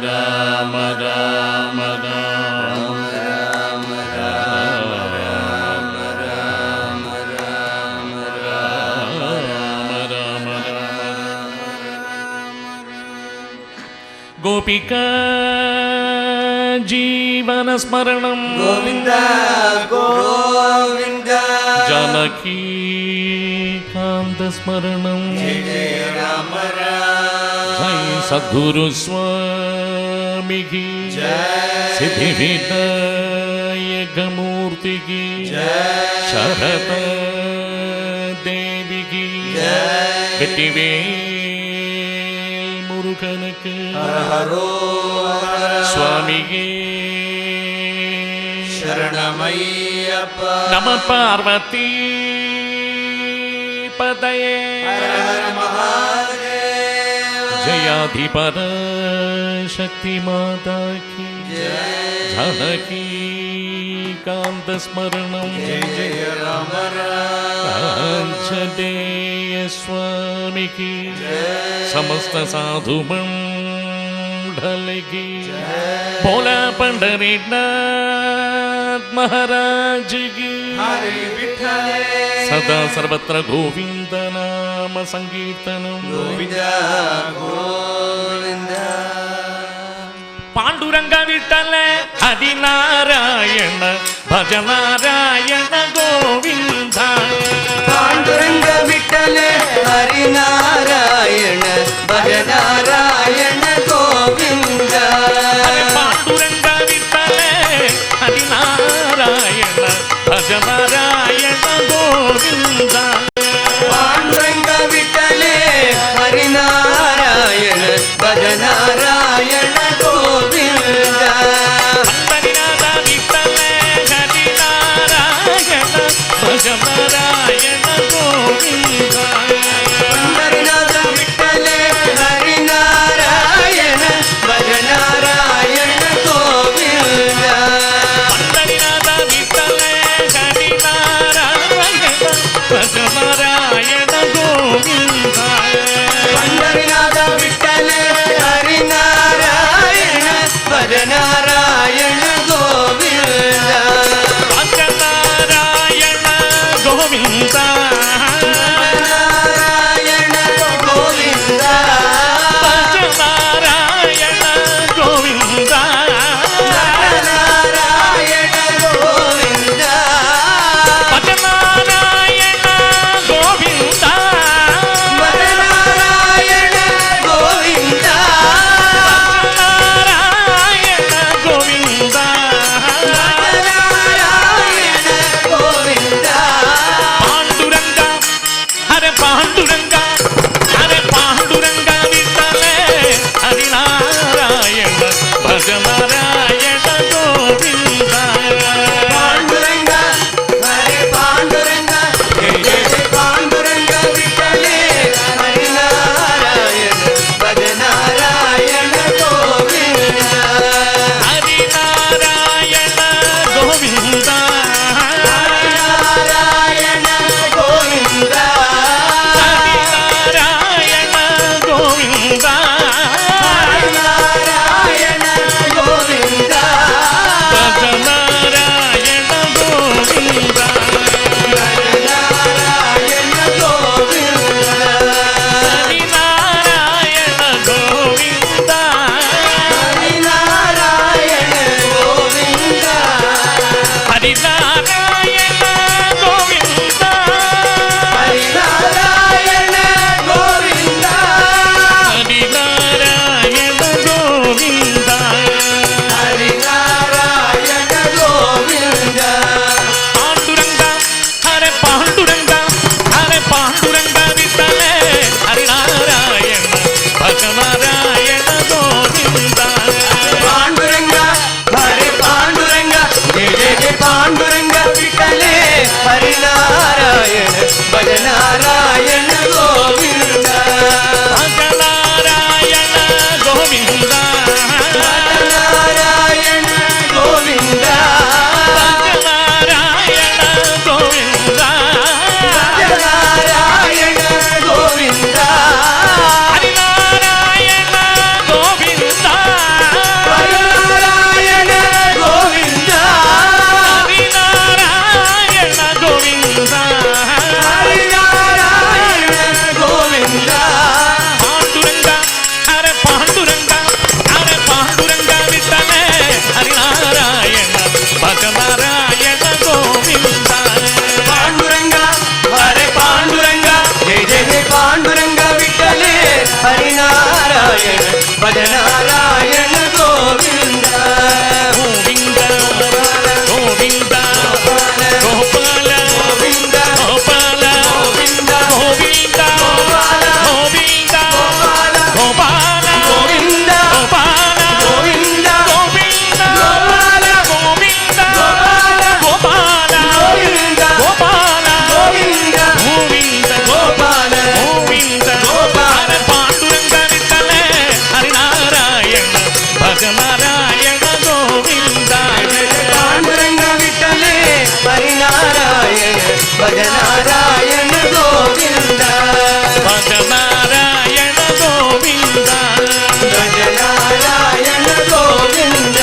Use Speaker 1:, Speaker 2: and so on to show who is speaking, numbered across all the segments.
Speaker 1: ராம ராம ராம ராம ராம ராம ராம ராம ராம கோபிகா ஜீவன ஸ்மரணம்
Speaker 2: கோவிந்த கோவிந்த
Speaker 1: ஜானகி காந்த ஸ்மரணம்
Speaker 2: ஜெய ராம ராம
Speaker 1: ஜெய் சத்குரு சுவாமி கி
Speaker 2: ஜெய்
Speaker 1: சித்தி விநாயக மூர்த்தி கி
Speaker 2: ஜெய்
Speaker 1: சரத தேவி கி
Speaker 2: ஜெய்
Speaker 1: வெற்றிவேல் முருகனுக்கு
Speaker 2: ஹர ஹரோ ஹர
Speaker 1: சுவாமியே
Speaker 2: சரணமையப்பா
Speaker 1: நம பார்வதி பதயே
Speaker 2: ஹர ஹர மகாதேவ
Speaker 1: ஜயாதிபர சக்தி மாதா கி
Speaker 2: ஜெய்
Speaker 1: ஜானகி காந்த ஸ்மரணம்
Speaker 2: ஜெய ஜெய ராம ராம
Speaker 1: ஆஞ்சநேய சுவாமி கி समस्त साधु मंडल की भोला पंढरीनाथ महाराज की
Speaker 2: हरे विठ्ठल
Speaker 1: सदा सर्वत्र गोविंद नाम संकीर्तनम
Speaker 2: गोविंद गोविंद
Speaker 1: पांडुरंग विठ्ठल हरि नारायण भज नारायण गोविंद
Speaker 2: पांडुरंग विठ्ठल हरि नारायण भज नारायण गोविंद
Speaker 1: पांडुरंग विठ्ठल हरि नारायण भज नारायण गोविंद
Speaker 2: पांडुरंग विठ्ठल हरि नारायण भज नारायण गोविंद
Speaker 1: पंढरीनाथ विठ्ठल हरि नारायण भज नारायण गोविंद
Speaker 2: पंढरीनाथ विठ्ठल हरि नारायण भज नारायण गोविंद
Speaker 1: पंढरीनाथ विठ्ठल हरि नारायण भज नारायण गोविंद
Speaker 2: पंढरीनाथ विठ्ठल हरि नारायण भज नारायण गोविंद
Speaker 1: गोविंद गोविंद गोपाल
Speaker 2: गोविंद
Speaker 1: गोपाल
Speaker 2: गोविंद
Speaker 1: गोविंद
Speaker 2: गोपाल
Speaker 1: गोविंद
Speaker 2: गोपाल
Speaker 1: गोपाल
Speaker 2: गोविंद
Speaker 1: गोपाल
Speaker 2: गोविंद
Speaker 1: गोविंद
Speaker 2: गोपाल
Speaker 1: गोविंद
Speaker 2: गोपाल
Speaker 1: गोपाल
Speaker 2: गोविंद
Speaker 1: गोपाल
Speaker 2: गोविंद
Speaker 1: गोविंद
Speaker 2: गोपाल
Speaker 1: गोविंद
Speaker 2: गोपाल
Speaker 1: पांडुरंग विठ्ठल हरिनारायण भज नारायण गोविंद
Speaker 2: पांडुरंग विठ्ठले हरिनारायण भज नारायण गोविंद
Speaker 1: भज नारायण गोविंद
Speaker 2: भज नारायण गोविंद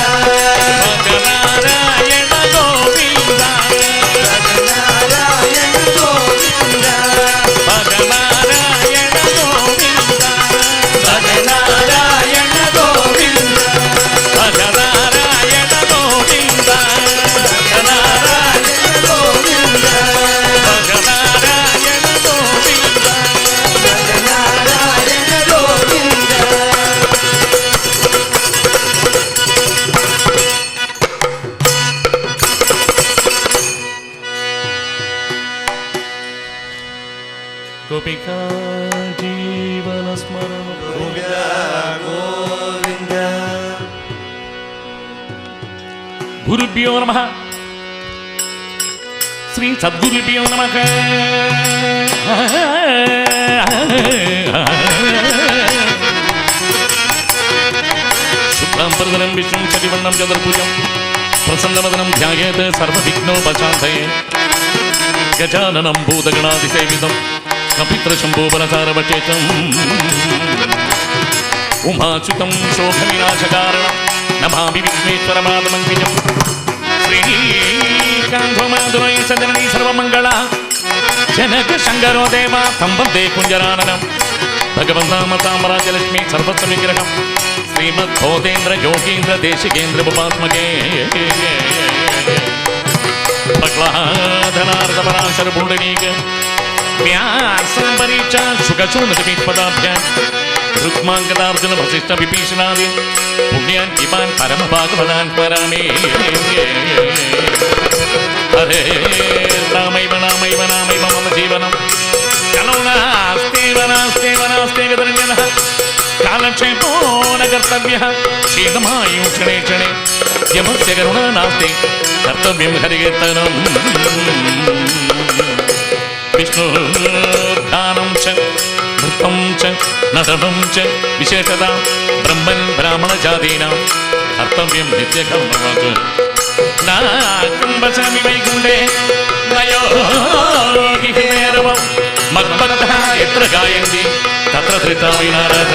Speaker 1: भज नारायण गोविंद
Speaker 2: भज नारायण गोविंद
Speaker 1: भज नारायण गोविंद
Speaker 2: भज नारायण गोविंद
Speaker 1: भज नारायण गोविंद
Speaker 2: भज नारायण गोविंद
Speaker 1: भज नारायण गोविंद
Speaker 2: भज नारायण गोविंद
Speaker 1: गोपिका जीवन स्मरण
Speaker 2: गोविंद गोविंद
Speaker 1: गुरुभ्यो नमः श्री सद्गुरुभ्यो नमः शुक्लां वरदनं विष्णुं शशिवर्णं चतुर्भुजं प्रसन्नवदनं ध्यायेत् सर्वविघ्नोपशान्तये गजाननं भूतगणादिसेवितं कपित्रशम्भोवरसारवचेतम् उमाच्युतं शोकविनाशकारणं नमामि विघ्नेश्वरपादमङ्गिजम् श्रीकान्धमाधुरै सजननी सर्वमङ्गला जनकशङ्करो देवा तं वन्दे कुञ्जराननं भगवन्नाम साम्राज्यलक्ष्मी सर्वस्य विग्रहं श्रीमद्भोदेन्द्र योगीन्द्र देशिकेन्द्रमुपात्मके प्रह्लादनार्दपराशर पुण्डरीक व्यासंबरीच शुकशूनकपदाभ्याम् रुक्माङ्गदार्जुन वसिष्ठ विभीषणादि पुण्यान् इमान् परमभागवतान् स्मरामि हरे रामैव नामैव नामैव मम जीवनं कलौ नास्त्येव नास्त्येव नास्त्येव धन्यः कालक्षेपो न कर्तव्यः शीघ्रमायुः क्षणे क्षणे यमस्य करुणा नास्ति कर्तव्यं हरिकीर्तनम् विष्णुर्गानं च नृत्तं च नटनं च विशेषता ब्रह्मन् ब्राह्मणजातीनां कर्तव्यं नित्यकर्मवत् नाकं वसामि वैकुण्ठे नयोगिः मेरवं मद्भक्तः यत्र गायन्ति तत्र धृतामि नारद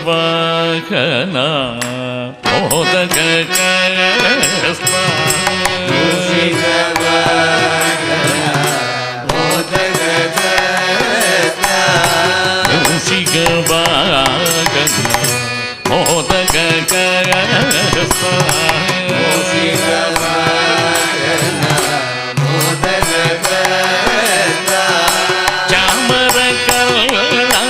Speaker 1: मूषिकवाहना मोदककस्ता मूषिकवाहना मोदककस्ता चामरकला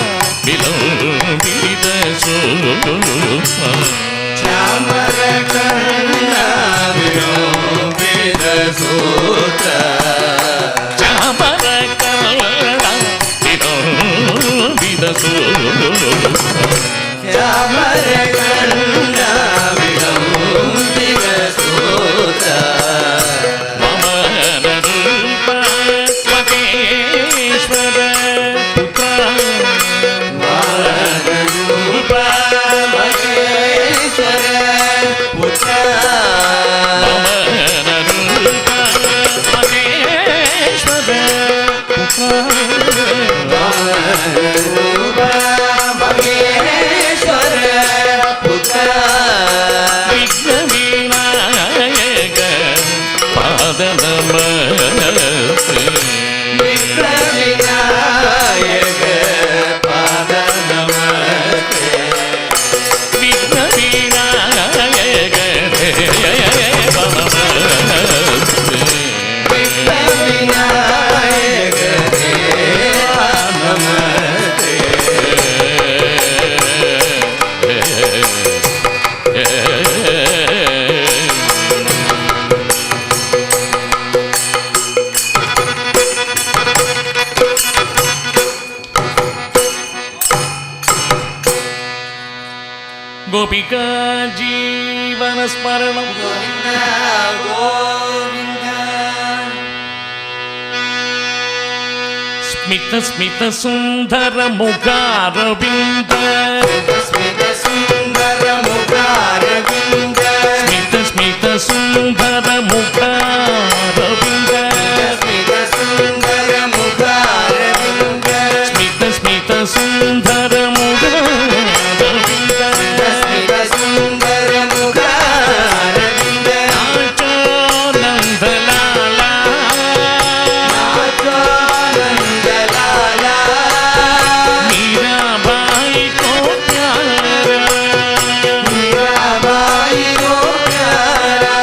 Speaker 1: पुत्र गोपिका जीवनस्मरणं
Speaker 2: गोविन्द गोविन्द
Speaker 1: स्मित स्मित सुन्दर मुखारविन्द
Speaker 2: स्मित सुन्दर मुखारविन्द
Speaker 1: स्मित स्मित सुन्दर मुखारविन्द
Speaker 2: स्मित सुन्दर मुखारविन्द
Speaker 1: स्मित स्मित सुन्दर मुखारविन्द
Speaker 2: स्मित सुन्दर मुखारविन्द
Speaker 1: नाचो नन्दलाला
Speaker 2: नाचो नन्दलाला
Speaker 1: मीराबाई को प्यारा
Speaker 2: मीराबाई को प्यारा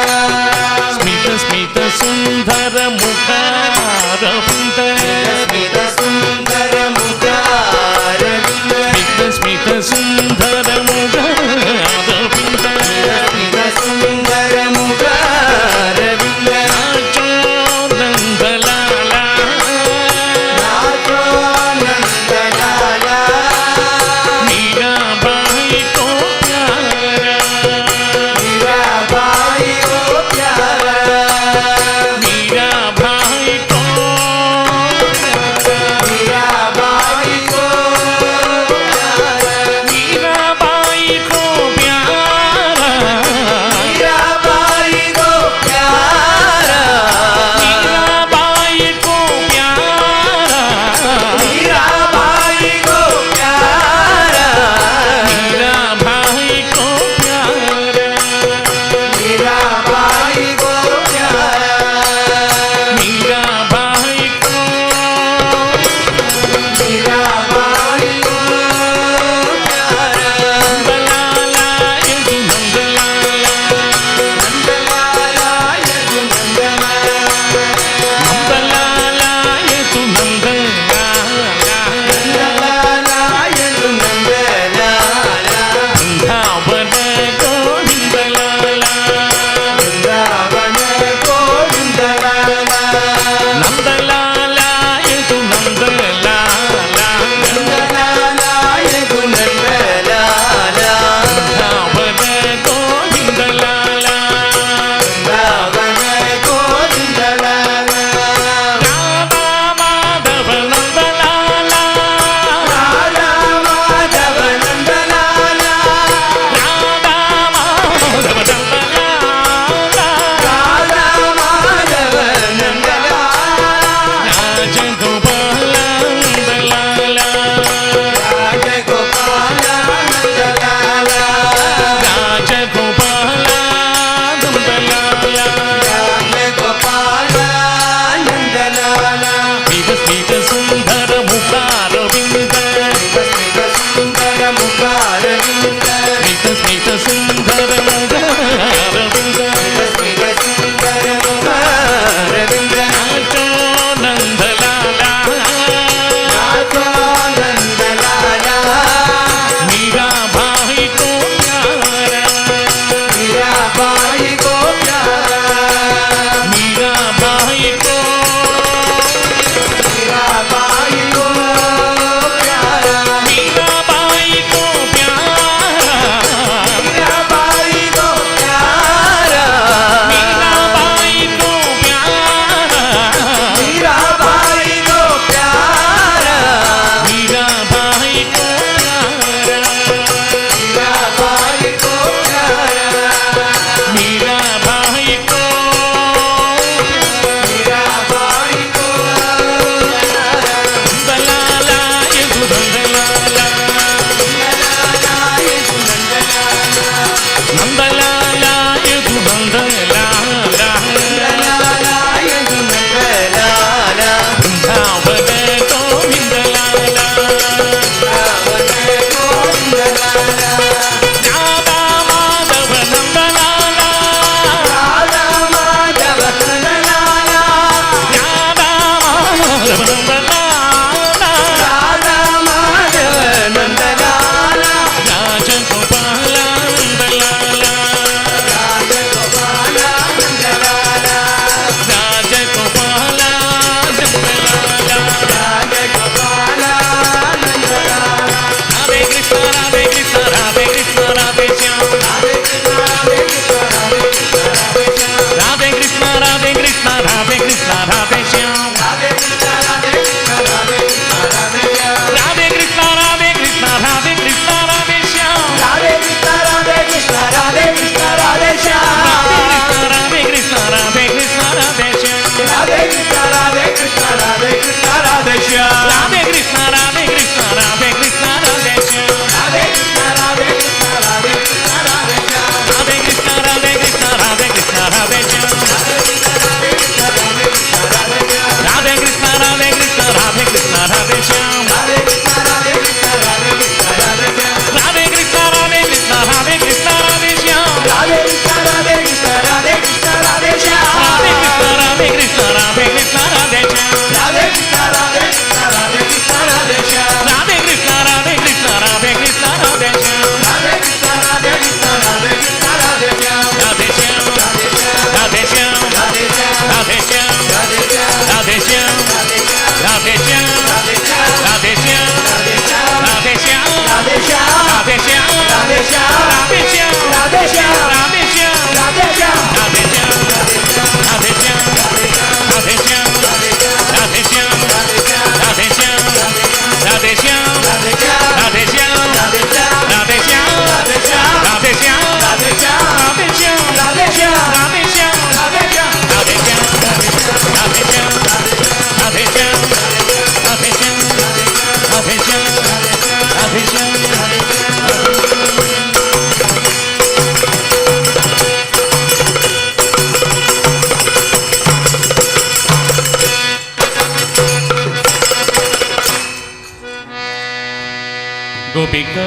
Speaker 1: गोपिका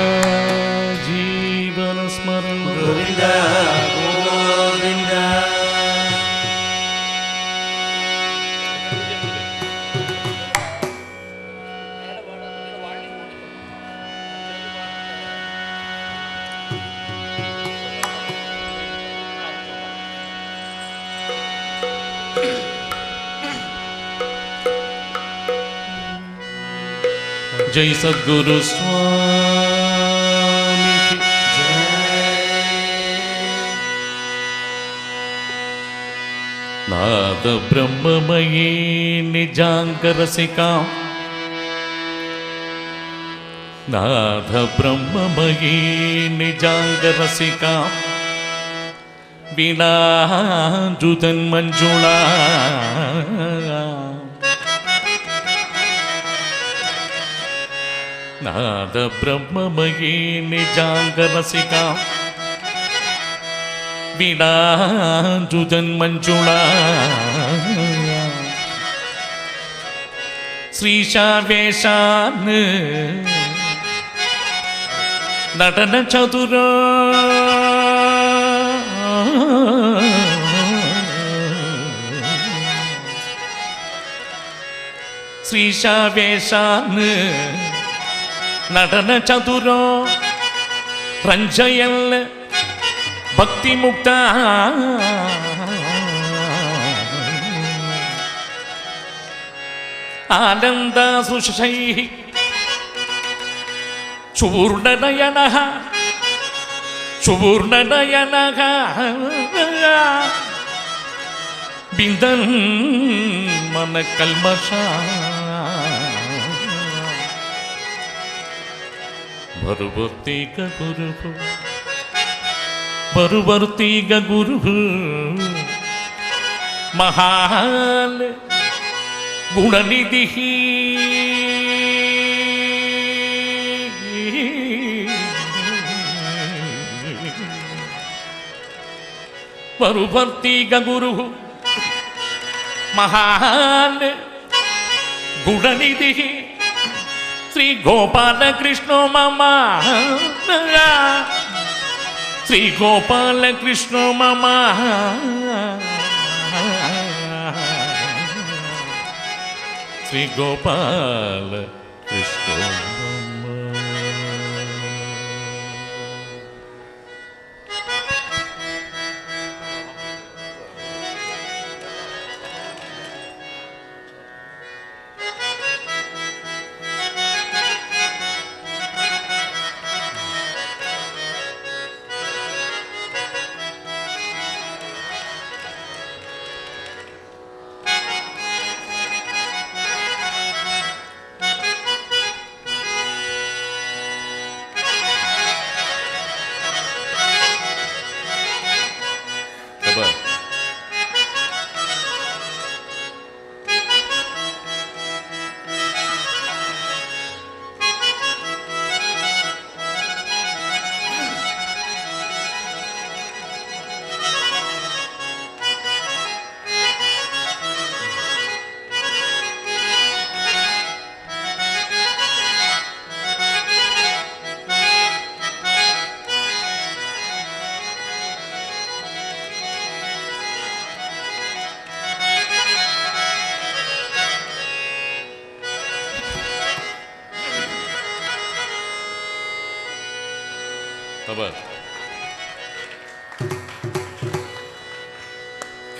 Speaker 1: जीवन स्मरण
Speaker 2: गोविंद गोविंद
Speaker 1: जय सद्गुरु स्वामी की नाद ब्रह्ममयी निजांग रसिका नाद ब्रह्ममयी निजांग रसिका वीणा जुदन मंजुळा नाद ब्रह्ममयी निजांग रसिका वीणा जुजन मंजुळा श्रीशावेशान नटन चतुर श्रीशावेशान നടന ചതുരോ രഞ്ജയൽ ഭക്തിമുക്ത ആനന്ദ സുഷൈ ചൂർണനയന ചൂർണനയന ബിന്ദൻ മന കൽമഷ बरुवर्तीग गुरु बरुवर्तीग गुरु महान गुणनिधि बरुवर्तीग गुरु महान गुणनिधि श्री गोपाल कृष्ण मामा श्री गोपाल कृष्ण मामा श्री गोपाल कृष्ण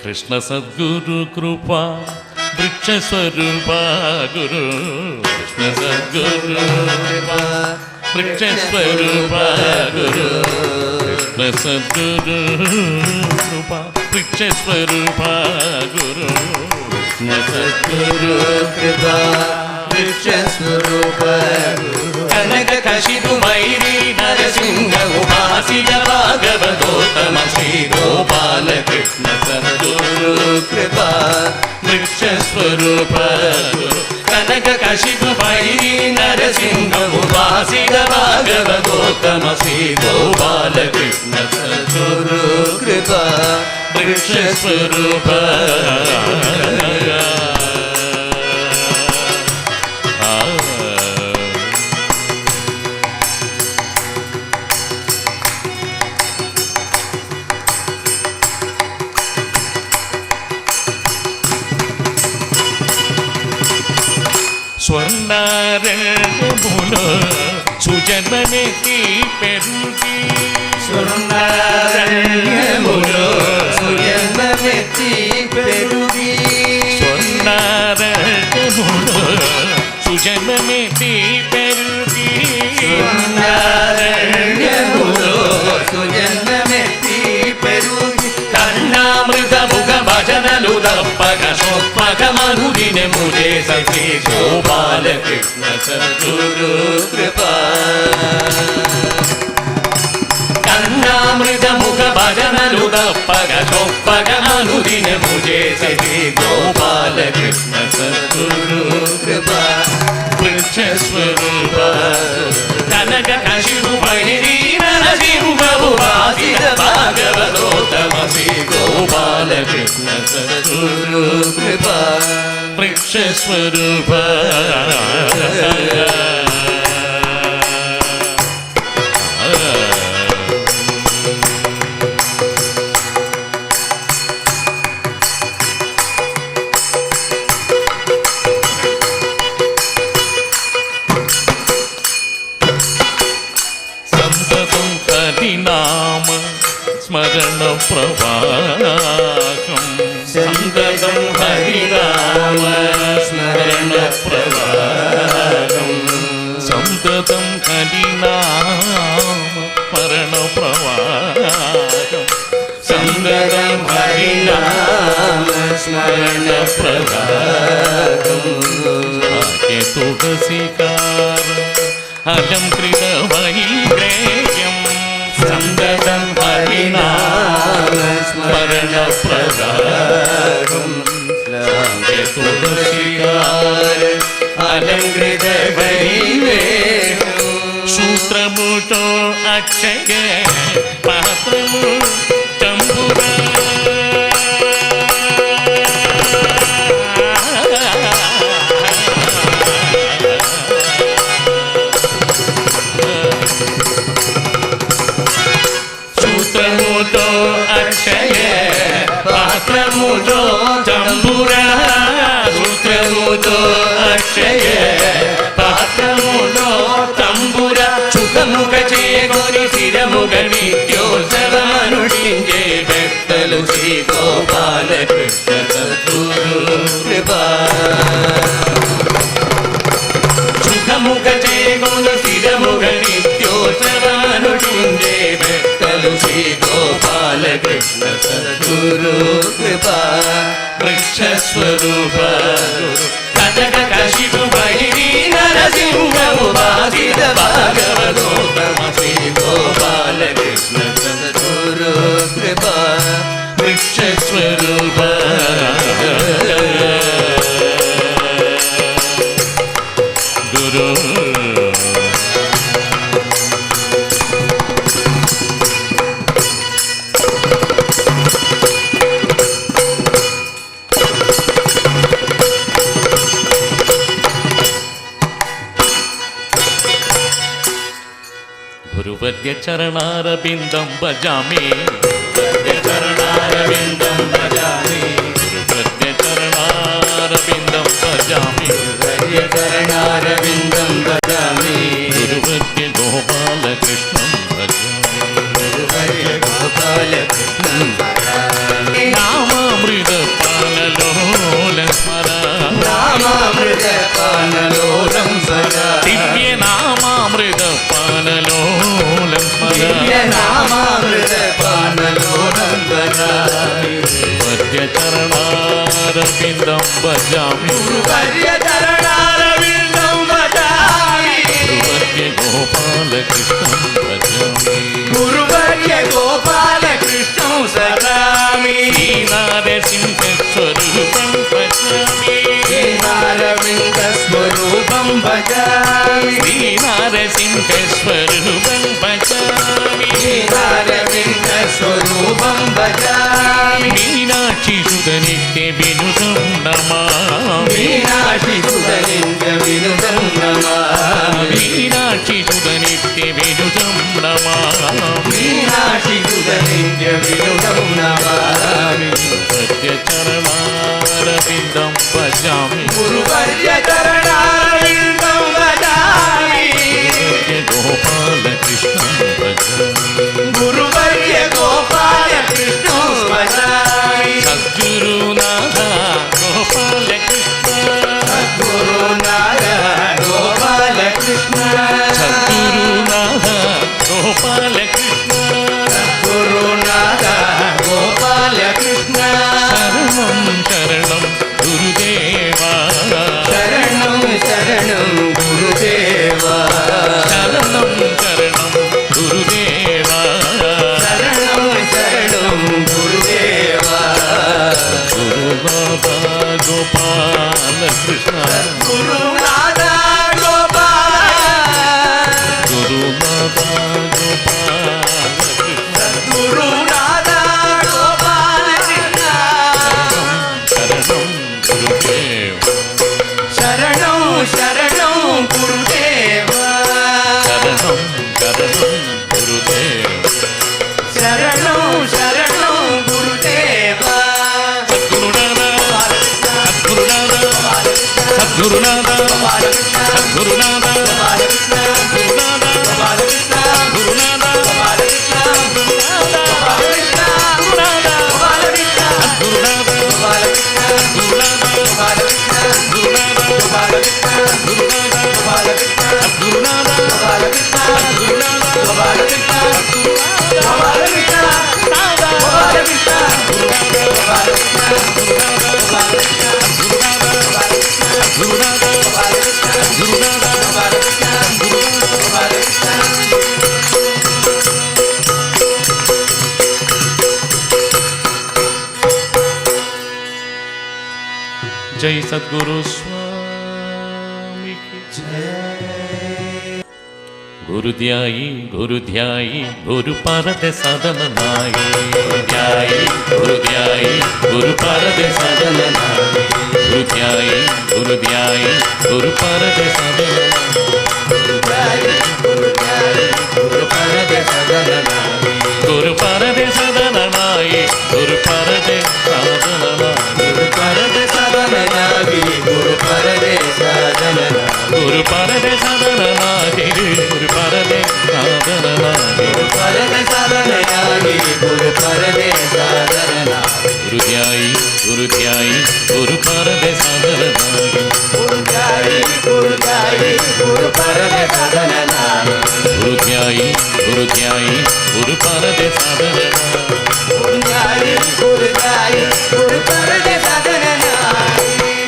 Speaker 1: कृष्ण सद्गुरु कृपा वृक्ष स्वरूप गुरु कृष्ण सद्गुरु कृपा वृक्ष स्वरूप गुरु कृष्ण सद्गुरु कृपा वृक्ष स्वरूप गुरु कृष्ण सद्गुरु कृपा वृक्ष स्वरूप कनक कशिपु मैरी नरसिंह उपासित भागवतोत्तम श्री गोपाल कृष्ण सद्गुरु कृपा वृक्ष स्वरूप कनक कशिपु मैरी नरसिंह उपासित भागवतोत्तम श्री गोपाल कृष्ण सद्गुरु कृपा वृक्ष स्वरूप స్వర్ణారణ్యములో సుజన్మమెత్తి పెరుగి
Speaker 2: స్వర్ణారణ్యములో సుజన్మమెత్తి పెరుగి
Speaker 1: స్వర్ణారణ్యములో సుజన్మమెత్తి పెరుగి
Speaker 2: స్వర్ణారణ్యములో సుజన్మమెత్తి పెరుగి
Speaker 1: కర్ణామృతముఖ భజనలు తప్పక సోత్పకమనుదిన ముజే సఖి గోపాలకృష్ణ సద్గురు
Speaker 2: కృపా
Speaker 1: కర్ణామృతముఖ భజనలు తప్పక సోత్పకమనుదిన ముజే సఖి గోపాలకృష్ణ సద్గురు
Speaker 2: కృపా
Speaker 1: వృక్షస్వరూప కనక కశిపు నరసింహవు వాసిత భాగవతోత్తమ శ్రీ గోపాలకృష్ణ సద్గురు
Speaker 2: కృపా
Speaker 1: వృక్షస్వరూప సంతతం హరినామ స్మరణ ప్రవాహం సంతతం హరినామ స్మరణ ప్రవాహం సంతతం హరినామ స్మరణ ప్రవాహం సంతతం హరినామ స్మరణ ప్రవాహం తులసికార అలంకృత వైగ్రేయం సంగతం హరినామ స్మరణ ప్రదారం తులసికార
Speaker 2: అలంకృత వైగ్రేయం
Speaker 1: సూత్రముతో అక్షయ పాత్రము చంపుగా సూత్రముతో అక్షయ పాత్రముతో చంపురా సూత్రముతో అక్షయ పాత్రముతో తంబుర సుఖముఖ చేకొని శిరముగ నిత్యోత్సవమనుష్ఠించే భక్తలు శ్రీ గోపాలకృష్ణ సద్గురు
Speaker 2: కృపా
Speaker 1: సుఖముఖ చేకొని శిరముగ నిత్యోత్సవమనుష్ఠించే భక్తలు శ్రీ గోపాలకృష్ణ సద్గురు
Speaker 2: కృపా
Speaker 1: వృక్షస్వరూప కటక కశిపు బైరి నరసింహము వాసిత భాగవతోత్తమ శ్రీ గోపాలకృష్ణ
Speaker 2: సద్గురు కృపా
Speaker 1: వృక్షస్వరూప గురు గురువర్య చరణారవిందం భజామి
Speaker 2: చరణారవిందం భజామి
Speaker 1: గురువర్య చరణారవిందం భజామి
Speaker 2: చరణారవిందం భజామి
Speaker 1: గురువర్య గోపాలకృష్ణం భజామి
Speaker 2: గోపాలకృష్ణం
Speaker 1: నామామృత పాలలోల స్మర
Speaker 2: నామామృత పానలోలం సదా
Speaker 1: దివ్య నామామృత పాలలోలం స్మర
Speaker 2: దివ్య నామామృత పానలోలం భజామి
Speaker 1: గురువర్య చరణారవిందం భజామి
Speaker 2: గురువర్య చరణారవిందం భజామి
Speaker 1: గురువర్య గోపాలకృష్ణం భజామి
Speaker 2: గురువర్య గోపాలకృష్ణం సదామి
Speaker 1: శ్రీనారసింహస్వరూపం భజామి
Speaker 2: శ్రీనారవింద స్వరూపం భజామి
Speaker 1: శ్రీనారసింహస్వరూపం భజామి
Speaker 2: శ్రీనారవింద స్వరూపం భజామి
Speaker 1: మీనాక్షి సుత నిత్య వినుతం నమామి
Speaker 2: మీనాక్షి సుధనింద వినుతం నమామి
Speaker 1: మీనాక్షి సుత నిత్య వినుతం నమామి
Speaker 2: మీనాక్షి సుధనింద వినుతం నమామి
Speaker 1: సత్య చరణారవిందం భజామి
Speaker 2: గురువర్య చరణారవింద
Speaker 1: गुरुनाथ
Speaker 2: गोपालकृष्ण
Speaker 1: गुरुनाथ
Speaker 2: गोपालकृष्ण
Speaker 1: गुरुनाथ
Speaker 2: गोपालकृष्ण
Speaker 1: गुरुनाथ
Speaker 2: गोपालकृष्ण
Speaker 1: गुरुनाथ
Speaker 2: गोपालकृष्ण
Speaker 1: गुरुनाथ
Speaker 2: गोपालकृष्ण
Speaker 1: गुरुनाथ
Speaker 2: गोपालकृष्ण
Speaker 1: गुरुनाथ
Speaker 2: गोपालकृष्ण
Speaker 1: गुरुनाथ
Speaker 2: गोपालकृष्ण
Speaker 1: गुरुनाथ
Speaker 2: गोपालकृष्ण
Speaker 1: गुरुनाथ
Speaker 2: गोपालकृष्ण गोपालकृष्ण
Speaker 1: जय सद्गुरु स्वामी की जय। गुरुध्यायी गुरुध्यायी गुरु परद सदन नाई गुरुध्यायी गुरुध्यायी गुरु परद सदन नाई गुरुध्यायी गुरुध्यायी गुरु परद सदन गुरु परद सदन नाई गुरु परद सदन नाई
Speaker 2: गुरु परदे साधन
Speaker 1: गुरु परद सदन नाई गुरु परद सदन नाई
Speaker 2: गुरु परदे साधन गुरु परदे साधन
Speaker 1: गुरुध्यायी गुरुध्यायी गुरु परद सदन नाई
Speaker 2: गुरुध्यायी गुरुध्यायी गुरु परदे साधन
Speaker 1: गुरुध्यायी गुरुध्यायी गुरु परद सदन
Speaker 2: गुरुध्यायी गुरुध्यायी गुरु परदे साधन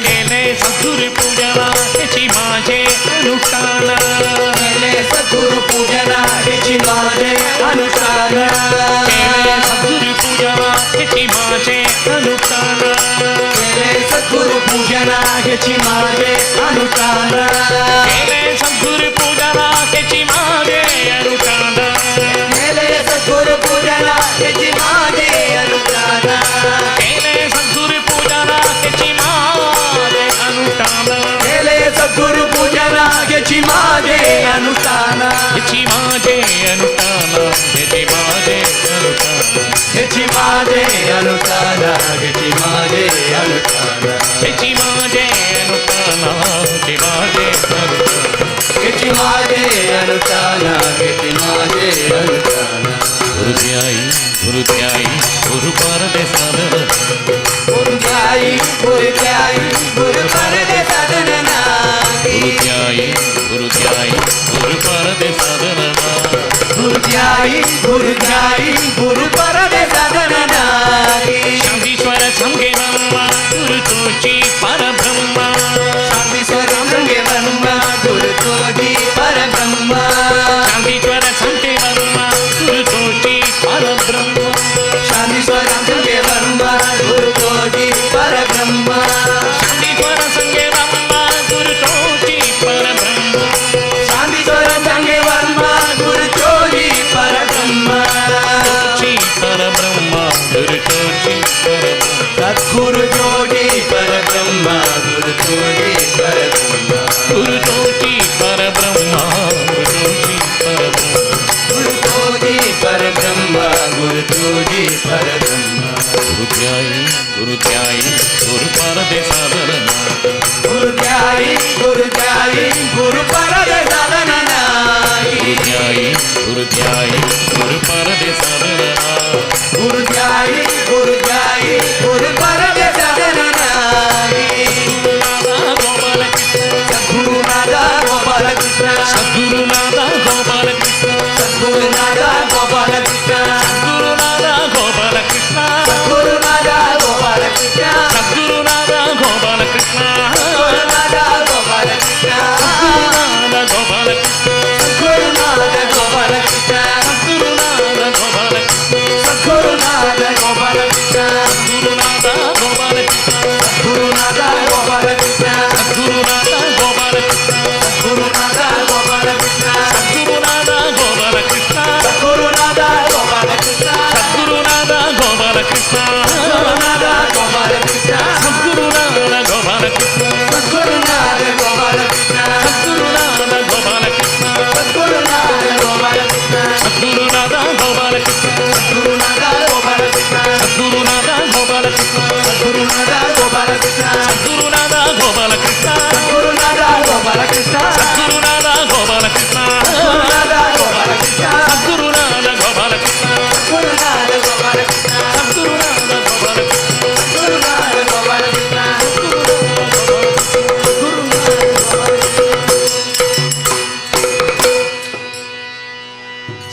Speaker 1: केले सद्गुरु पूजना त्याची माझे अनुष्ठान
Speaker 2: केले सद्गुरु पूजना ह्याची माझे अनुष्ठान
Speaker 1: केले सद्गुरु पूजना त्याची माझे अनुष्ठान
Speaker 2: केले सद्गुरु पूजना ह्याची माझे अनुष्ठान
Speaker 1: केले सद्गुरु पूजना त्याची माझे अनुष्ठान
Speaker 2: केले सद्गुरु पूजना ह्याची माझे अनुष्ठान
Speaker 1: केले सद्गुरु पूजना त्याची माझे अनुष्ठान
Speaker 2: केले सद्गुरु पूजना ह्याची माझे अनुष्ठान
Speaker 1: त्याची माझे अनुष्ठान त्याची माझे अनुष्ठान
Speaker 2: ह्याची माझे अनुष्ठान ह्याची माझे अनुष्ठान
Speaker 1: त्याची माझे अनुष्ठान त्याची माझे अनुष्ठान
Speaker 2: ह्याची माझे अनुष्ठान ह्याची माझे अनुष्ठान
Speaker 1: गुरुध्यायी गुरुध्यायी गुरु परद सदन
Speaker 2: गुरुध्यायी गुरुध्यायी गुरु परदे साधन
Speaker 1: गुरुध्यायी गुरुध्यायी गुरु परद सदन
Speaker 2: गुरुध्यायी गुरुध्यायी गुरु परदे साधन
Speaker 1: शांतीश्वर संगे ब्रह्मा गुरु तुझी परब्रह्म
Speaker 2: शांतीश्वर संगे ब्रह्म गुरु तोजी परब्रह्म
Speaker 1: शांतीश्वर संगे ब्रह्मा गुरु तुझी परब्रह्म
Speaker 2: शांतीश्वर संगे ब्रह्म गुरु तोजी परब्रह्म
Speaker 1: शांतीश्वर संगे ब्रह्मा गुरु तुझी परब्रह्म
Speaker 2: शांतीश्वर संगे ब्रह्म गुरु तोजी परब्रह्म
Speaker 1: तुझी परब्रह्म गुरु तुझी परब्रह्म
Speaker 2: सद्गुरु जोगी परब्रह्म गुरु तोजी परब्रह्म
Speaker 1: गुरु तुझी परब्रह्म गुरु तुझी परब्रह्म
Speaker 2: गुरु तोजी परब्रह्म गुरु तोजी परब्रह्म
Speaker 1: गुरुध्यायी गुरुध्यायी गुरु परद सदन
Speaker 2: गुरुध्यायी गुरुध्यायी गुरु परदे साधन
Speaker 1: गुरुध्यायी गुरुध्यायी गुरु परद सदन
Speaker 2: गुरुध्यायी गुरुध्यायी गुरु परदे साधन
Speaker 1: सद्गुरुनाथ गोपाल कृष्ण
Speaker 2: सद्गुरुनाथ गोपाल कृष्ण
Speaker 1: सद्गुरुनाथ गोपाल कृष्ण
Speaker 2: सद्गुरुनाथ गोपाल कृष्ण
Speaker 1: सद्गुरुनाथ गोपाल कृष्ण
Speaker 2: सद्गुरुनाथ गोपाल कृष्ण
Speaker 1: सद्गुरुनाथ गोपाल कृष्ण
Speaker 2: सद्गुरुनाथ गोपाल कृष्ण
Speaker 1: सद्गुरुनाथ गोपाल कृष्ण
Speaker 2: सद्गुरुनाथ गोपाल कृष्ण
Speaker 1: सद्गुरुनाथ गोपाल कृष्ण
Speaker 2: सद्गुरुनाथ गोपाल कृष्ण
Speaker 1: सद्गुरुनाथ गोपाल कृष्ण
Speaker 2: गुरुनाथ गोपाल कृष्ण
Speaker 1: सद्गुरुनाथ गोपाल कृष्ण
Speaker 2: गुरुनाथ गोपाल कृष्ण
Speaker 1: सद्गुरुनाथ गोपाल कृष्ण
Speaker 2: गुरुनाथ गोपाल कृष्ण
Speaker 1: सद्गुरुनाथ गोपाल कृष्ण
Speaker 2: गुरुनाथ गोपाल कृष्ण
Speaker 1: सद्गुरुनाथ गोपाल कृष्ण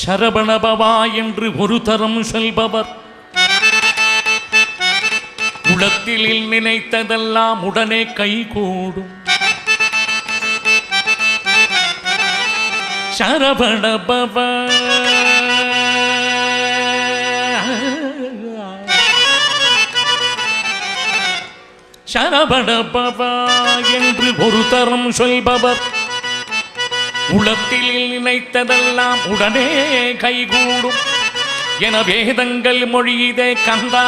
Speaker 1: சரவணபவா என்று ஒரு தரம் சொல்பவர் உளத்தில் நினைத்ததெல்லாம் உடனே கைகூடும். சரவணபவா சரவணபவா என்று ஒரு தரம் சொல்பவர் உளத்தில் நினைத்ததெல்லாம் உடனே கைகூடும் என வேதங்கள் மொழியிதே கந்தா.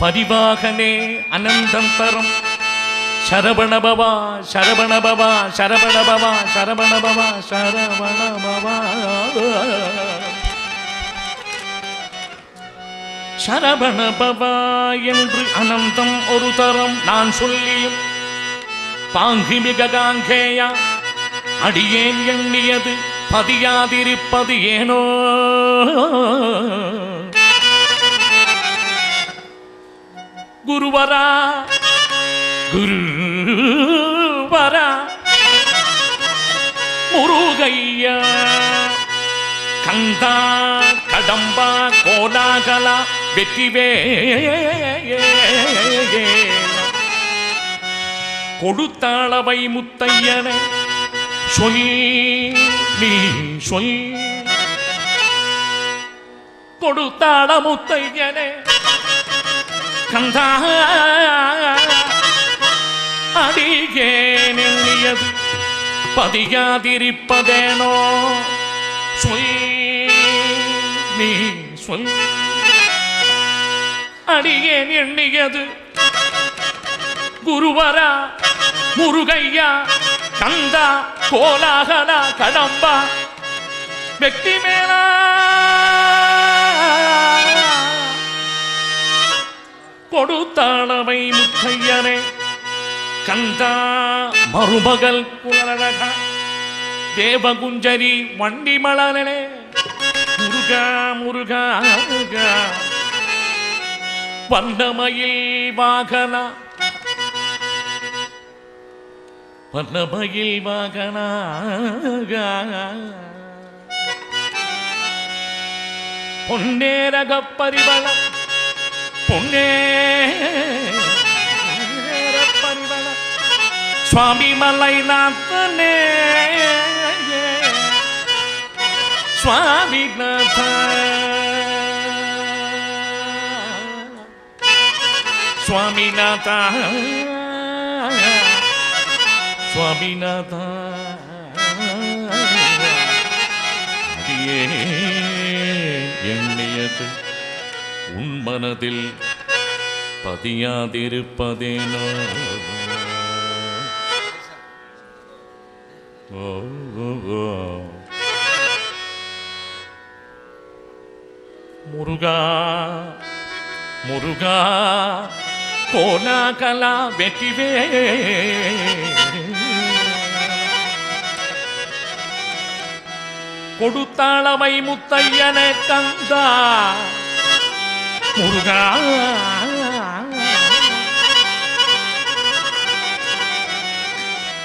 Speaker 1: பரிவாகனே அனந்தம் தரும் சரவணபவா சரவணபவா சரவணபவா சரவணபவா சரவணபவா சரவணபவா என்று அனந்தம் ஒரு தரம் நான் சொல்லியும் பாங்கி மிக காங்கேயா அடியேன் எண்ணியது பதியாதிருப்பது ஏனோ. குருவரா குருவரா முருகையா கந்தா கடம்பா கோலாகலா வெற்றிவே கொடுத்தாளவை முத்தையனே சொல் நீ சொல். கொடுத்தாள முத்தையனே கந்தா அடியேன் எண்ணியது பதியாதிருப்பதேனோ. சொல் நீ சொல். அடியேன் எண்ணியது குருவரா முருகையா கந்தா கோலாகலா கடம்பா வெற்றி மேலா கொடுத்தாளவை முத்தையனே கந்தா மருமகள் புலரழக தேவகுஞ்சரி வண்டி மலரனே முருகா முருகா முருகா வண்ணமயில் வாகனா வண்ணமயில் வாகனா பொன்னேரக பரிவள பொன்னேர பரிவள சுவாமி மலைநாதனே சுவாமிநாத சுவாமிநாத சுவாமிநாத எண்ணியது உன் மனதில் பதியாதிருப்பதேனோ. முருகா முருகா கோலாகலா வெற்றிவே கொடுத்தாளவை முத்தையனே கந்தா முருகா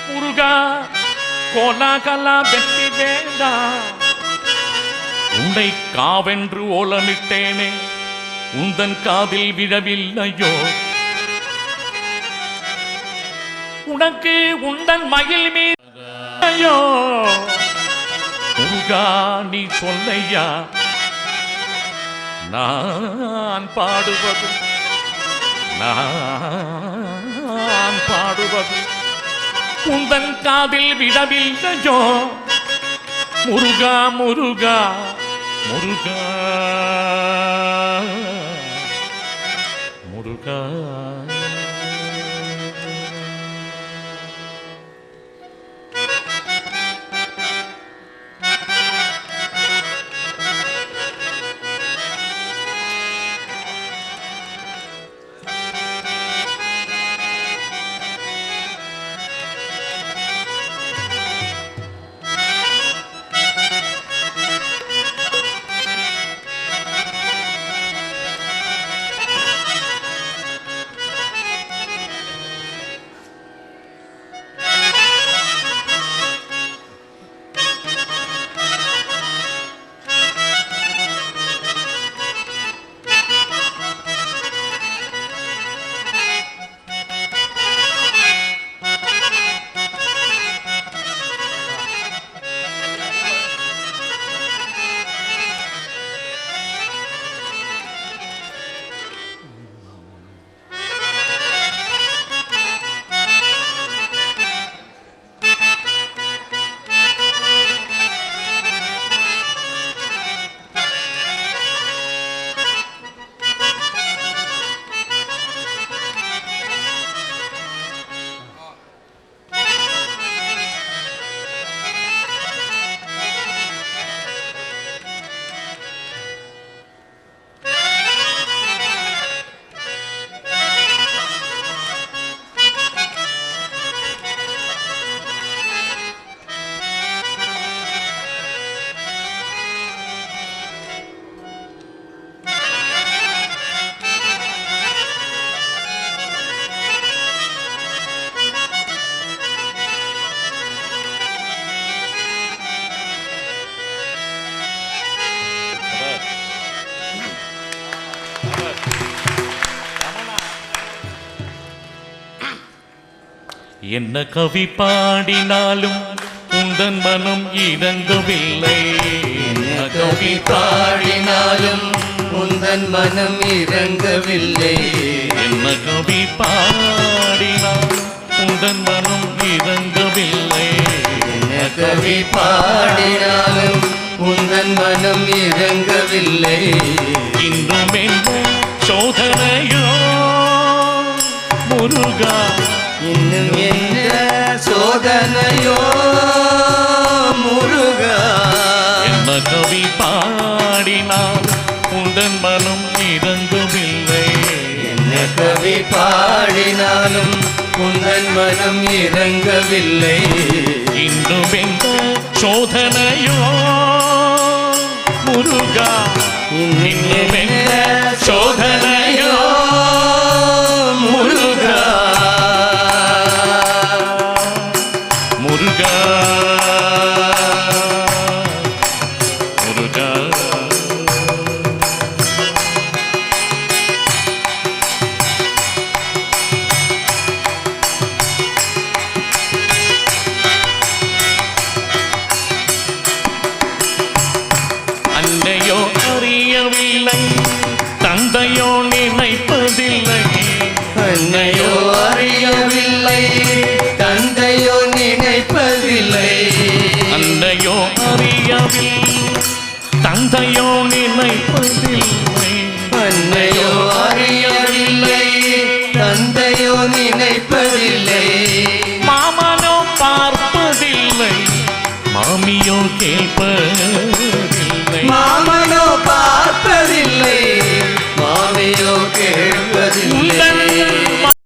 Speaker 1: முருகா கோலாகலா வெற்றி வேண்டா. உன்னை காவென்று ஓலமிட்டேனே உந்தன் காதில் விழவில்லையோ. உனக்கு உந்தன் மகிழ் மீதையோ. முருகா நீ சொல்லையா நான் பாடுவது நான் பாடுவது உந்தன் காதில் விழவில்லையோ. முருகா முருகா முருகா முருகா என்ன கவி பாடினாலும் உந்தன் மனம் இறங்கவில்லை.
Speaker 2: என்ன கவி பாடினாலும் உந்தன் மனம் இறங்கவில்லை.
Speaker 1: என்ன கவி பாடினாலும் உந்தன் மனம் இறங்கவில்லை.
Speaker 2: என்ன கவி பாடினாலும் உந்தன் மனம் இறங்கவில்லை.
Speaker 1: இன்னும் என்ன சோதனையோ முருகா,
Speaker 2: இன்னும் என்ன சோதனையோ முருகா.
Speaker 1: என்ன கவி பாடினால் உந்தன் மனம் இறங்கவில்லை.
Speaker 2: என்ன கவி பாடினாலும் உந்தன் மனம் இறங்கவில்லை.
Speaker 1: இன்னும் எந்த சோதனையோ முருகா, இன்னும் எந்த சோதனையோ முருகா. முருகா முருகா அன்னையோ அறியவில்லை, தந்தையோ நினைப்பதில்லை.
Speaker 2: அன்னையோ அறியவில்லை, தந்தையோ நினைப்பதில்லை.
Speaker 1: அன்னையோ அறியவில்லை, தந்தையோ நினைப்பதில்லை.
Speaker 2: அன்னையோ அறியவில்லை, தந்தையோ நினைப்பதில்லை.
Speaker 1: மாமனோ பார்ப்பதில்லை, மாமியோ கேட்பதில்லை.